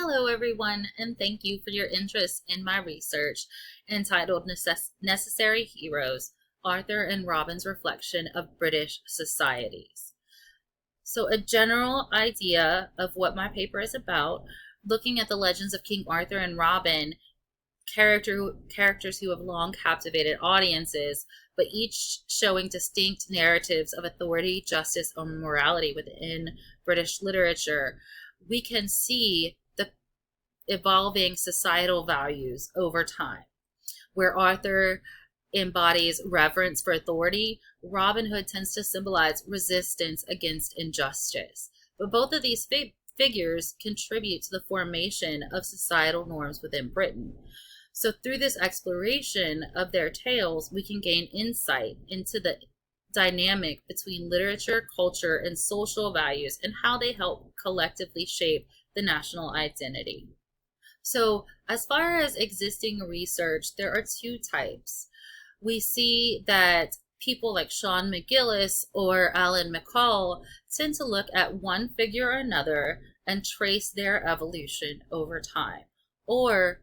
Hello, everyone, and thank you for your interest in my research entitled Necessary Heroes, Arthur and Robin's Reflection of British Societies. So a general idea of what my paper is about, looking at the legends of King Arthur and Robin, characters who have long captivated audiences, but each showing distinct narratives of authority, justice, or morality within British literature, we can see the evolving societal values over time. Where Arthur embodies reverence for authority, Robin Hood tends to symbolize resistance against injustice. But both of these figures contribute to the formation of societal norms within Britain. So through this exploration of their tales, we can gain insight into the dynamic between literature, culture, and social values and how they help collectively shape the national identity. So as far as existing research, there are two types. We see that people like Sean McGillis or Alan McCall tend to look at one figure or another and trace their evolution over time. Or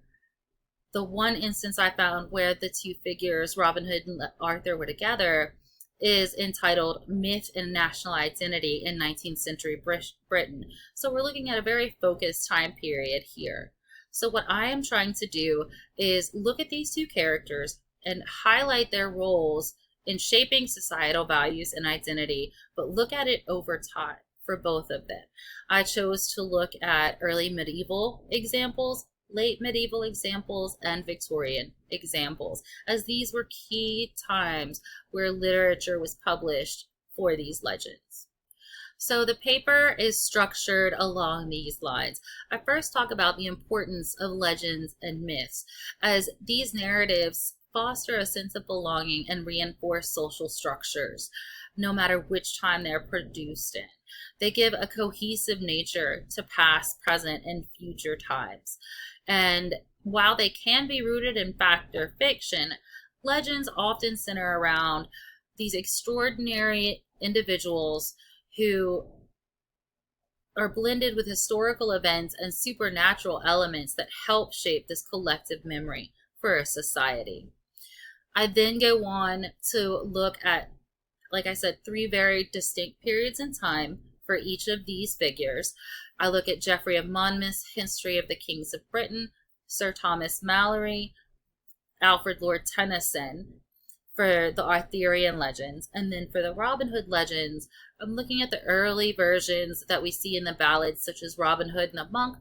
the one instance I found where the two figures, Robin Hood and Arthur, were together is entitled Myth and National Identity in 19th Century Britain. So we're looking at a very focused time period here. So what I am trying to do is look at these two characters and highlight their roles in shaping societal values and identity, but look at it over time for both of them. I chose to look at early medieval examples, late medieval examples, and Victorian examples, as these were key times where literature was published for these legends. So the paper is structured along these lines. I first talk about the importance of legends and myths, as these narratives foster a sense of belonging and reinforce social structures, no matter which time they're produced in. They give a cohesive nature to past, present, and future times. And while they can be rooted in fact or fiction, legends often center around these extraordinary individuals who are blended with historical events and supernatural elements that help shape this collective memory for a society. I then go on to look at, like I said, three very distinct periods in time for each of these figures. I look at Geoffrey of Monmouth's History of the Kings of Britain, Sir Thomas Malory, Alfred Lord Tennyson for the Arthurian legends, and then for the Robin Hood legends, I'm looking at the early versions that we see in the ballads, such as Robin Hood and the Monk,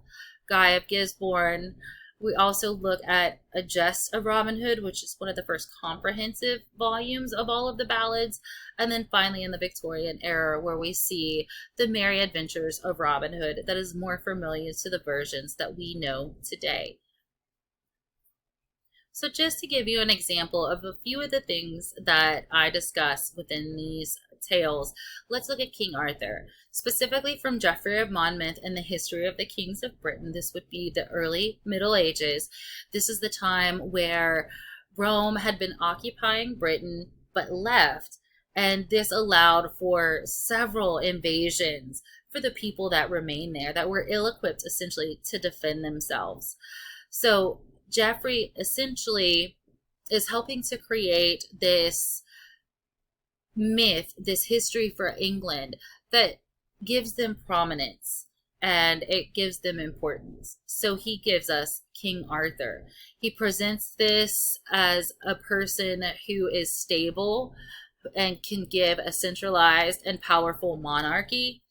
Guy of Gisborne. We also look at A Jest of Robin Hood, which is one of the first comprehensive volumes of all of the ballads. And then finally in the Victorian era, where we see the merry adventures of Robin Hood that is more familiar to the versions that we know today. So just to give you an example of a few of the things that I discuss within these tales, let's look at King Arthur. Specifically from Geoffrey of Monmouth and the History of the Kings of Britain, this would be the early Middle Ages. This is the time where Rome had been occupying Britain but left, and this allowed for several invasions for the people that remained there that were ill-equipped essentially to defend themselves. So Geoffrey essentially is helping to create this myth, this history for England that gives them prominence and it gives them importance. So he gives us King Arthur. He presents this as a person who is stable and can give a centralized and powerful monarchy.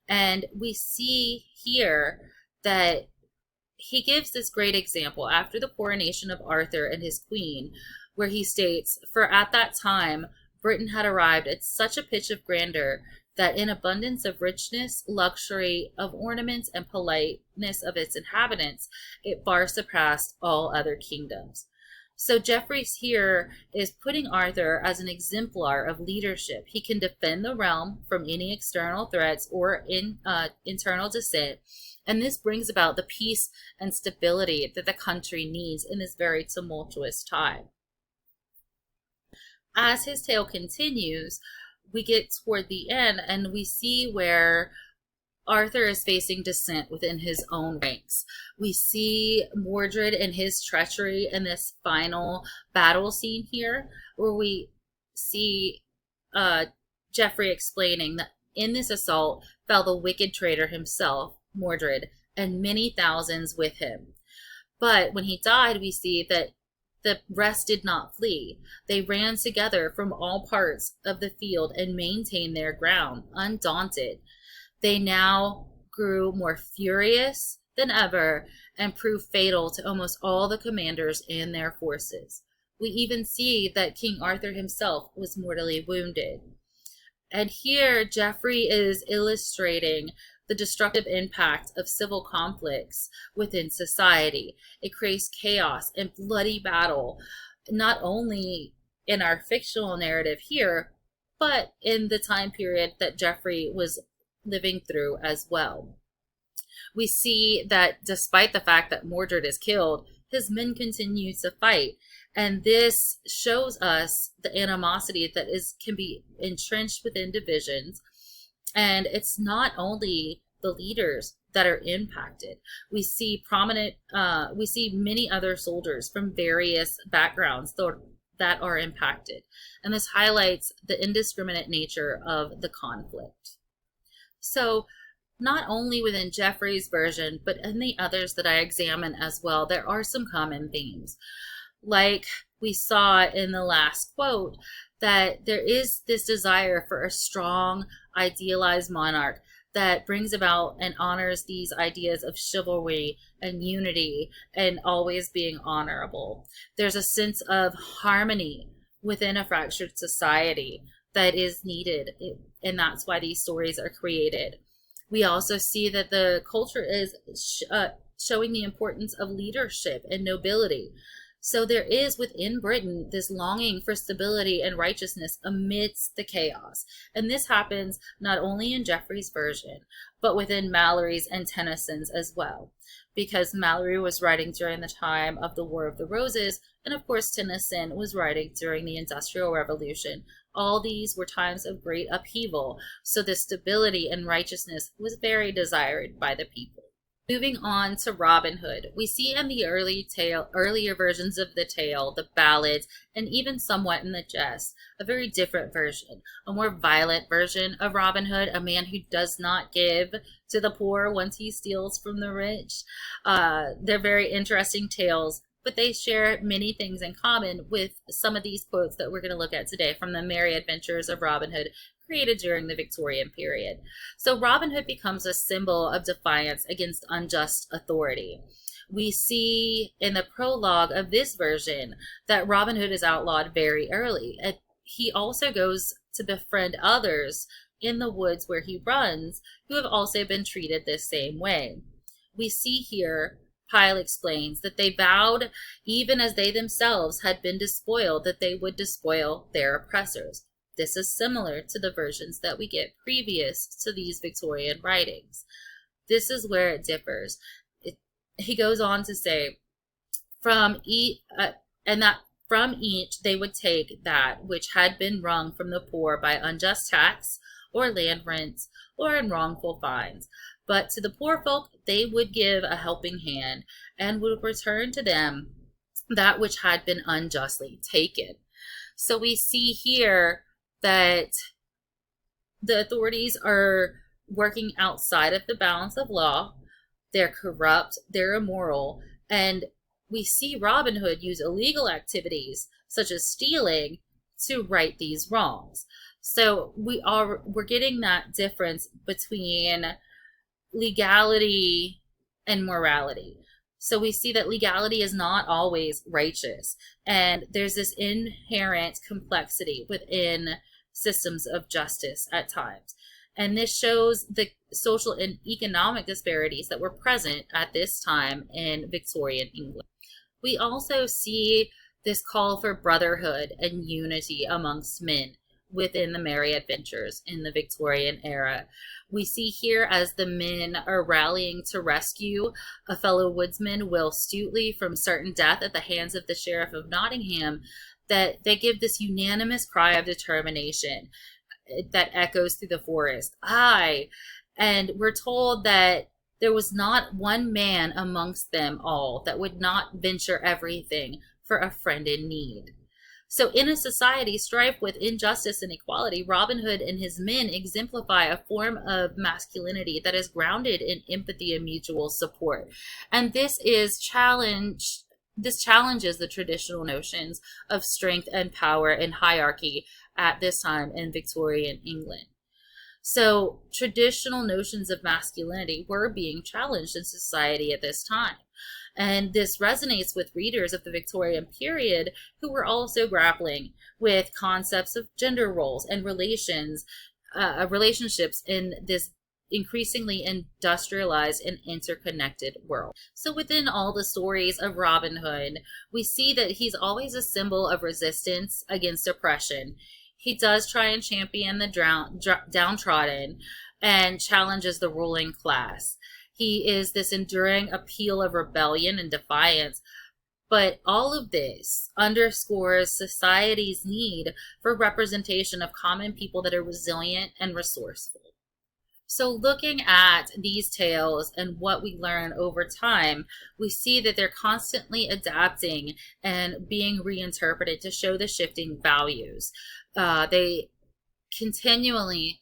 And we see here that he gives this great example after the coronation of Arthur and his queen, where he states, "For at that time, Britain had arrived at such a pitch of grandeur that in abundance of richness, luxury, of ornaments, and politeness of its inhabitants, it far surpassed all other kingdoms." So Geoffrey's here is putting Arthur as an exemplar of leadership. He can defend the realm from any external threats or internal dissent. And this brings about the peace and stability that the country needs in this very tumultuous time. As his tale continues, we get toward the end and we see where Arthur is facing dissent within his own ranks. We see Mordred and his treachery in this final battle scene here, where we see Geoffrey explaining that in this assault fell the wicked traitor himself, Mordred, and many thousands with him. But when he died, we see that the rest did not flee. They ran together from all parts of the field and maintained their ground, undaunted. They now grew more furious than ever and proved fatal to almost all the commanders and their forces. We even see that King Arthur himself was mortally wounded. And here, Geoffrey is illustrating the destructive impact of civil conflicts within society. It creates chaos and bloody battle, not only in our fictional narrative here, but in the time period that Geoffrey was living through as well. We see that despite the fact that Mordred is killed, his men continue to fight. And this shows us the animosity that can be entrenched within divisions. And it's not only the leaders that are impacted. We see many other soldiers from various backgrounds that are impacted. And this highlights the indiscriminate nature of the conflict. So not only within Geoffrey's version, but in the others that I examine as well, there are some common themes. Like we saw in the last quote, that there is this desire for a strong, idealized monarch that brings about and honors these ideas of chivalry and unity and always being honorable. There's a sense of harmony within a fractured society that is needed, and that's why these stories are created. We also see that the culture is showing the importance of leadership and nobility. So there is within Britain this longing for stability and righteousness amidst the chaos. And this happens not only in Geoffrey's version, but within Malory's and Tennyson's as well. Because Malory was writing during the time of the War of the Roses, and of course Tennyson was writing during the Industrial Revolution. All these were times of great upheaval, so the stability and righteousness was very desired by the people. Moving on to Robin Hood, we see in the earlier versions of the tale, the ballads, and even somewhat in the jest, a very different version, a more violent version of Robin Hood, a man who does not give to the poor once he steals from the rich. They're very interesting tales, but they share many things in common with some of these quotes that we're going to look at today from the Merry Adventures of Robin Hood, created during the Victorian period. So Robin Hood becomes a symbol of defiance against unjust authority. We see in the prologue of this version that Robin Hood is outlawed very early. And he also goes to befriend others in the woods where he runs who have also been treated this same way. We see here Pyle explains that they vowed, even as they themselves had been despoiled, that they would despoil their oppressors. This is similar to the versions that we get previous to these Victorian writings. This is where it differs. He goes on to say, from each they would take that which had been wrung from the poor by unjust tax or land rents or in wrongful fines. But to the poor folk they would give a helping hand and would return to them that which had been unjustly taken. So we see here that the authorities are working outside of the balance of law. They're corrupt, they're immoral, and we see Robin Hood use illegal activities such as stealing to right these wrongs. So we're getting that difference between legality and morality. So we see that legality is not always righteous, and there's this inherent complexity within systems of justice at times. And this shows the social and economic disparities that were present at this time in Victorian England. We also see this call for brotherhood and unity amongst men within the Merry Adventures in the Victorian era. We see here as the men are rallying to rescue a fellow woodsman, Will Stutely, from certain death at the hands of the Sheriff of Nottingham, that they give this unanimous cry of determination that echoes through the forest. Aye. And we're told that there was not one man amongst them all that would not venture everything for a friend in need. So, in a society strife with injustice and equality, Robin Hood and his men exemplify a form of masculinity that is grounded in empathy and mutual support. And this challenges the traditional notions of strength and power and hierarchy at this time in Victorian England. So, traditional notions of masculinity were being challenged in society at this time. And this resonates with readers of the Victorian period who were also grappling with concepts of gender roles and relationships in this increasingly industrialized and interconnected world. So within all the stories of Robin Hood, we see that he's always a symbol of resistance against oppression. He does try and champion the downtrodden and challenges the ruling class. He is this enduring appeal of rebellion and defiance. But all of this underscores society's need for representation of common people that are resilient and resourceful. So looking at these tales and what we learn over time, we see that they're constantly adapting and being reinterpreted to show the shifting values. They continually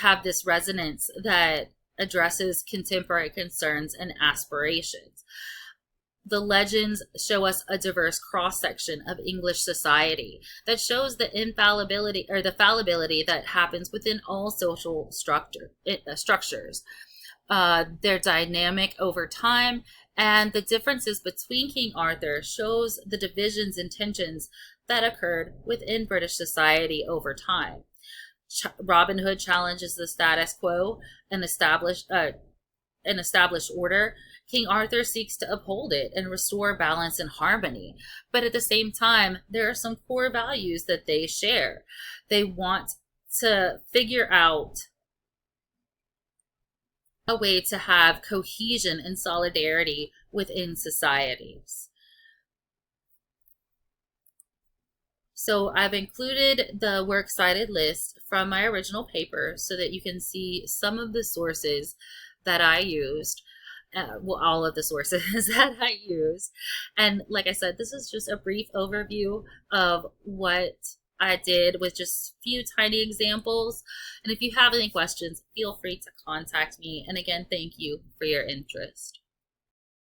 have this resonance that addresses contemporary concerns and aspirations. The legends show us a diverse cross-section of English society that shows the infallibility or the fallibility that happens within all social structures. They're dynamic over time, and the differences between King Arthur shows the divisions and tensions that occurred within British society over time. Robin Hood challenges the status quo and established order. King Arthur seeks to uphold it and restore balance and harmony. But at the same time, there are some core values that they share. They want to figure out a way to have cohesion and solidarity within societies. So I've included the works cited list from my original paper so that you can see some of the sources that I used. All of the sources that I used. And like I said, this is just a brief overview of what I did with just a few tiny examples. And if you have any questions, feel free to contact me. And again, thank you for your interest.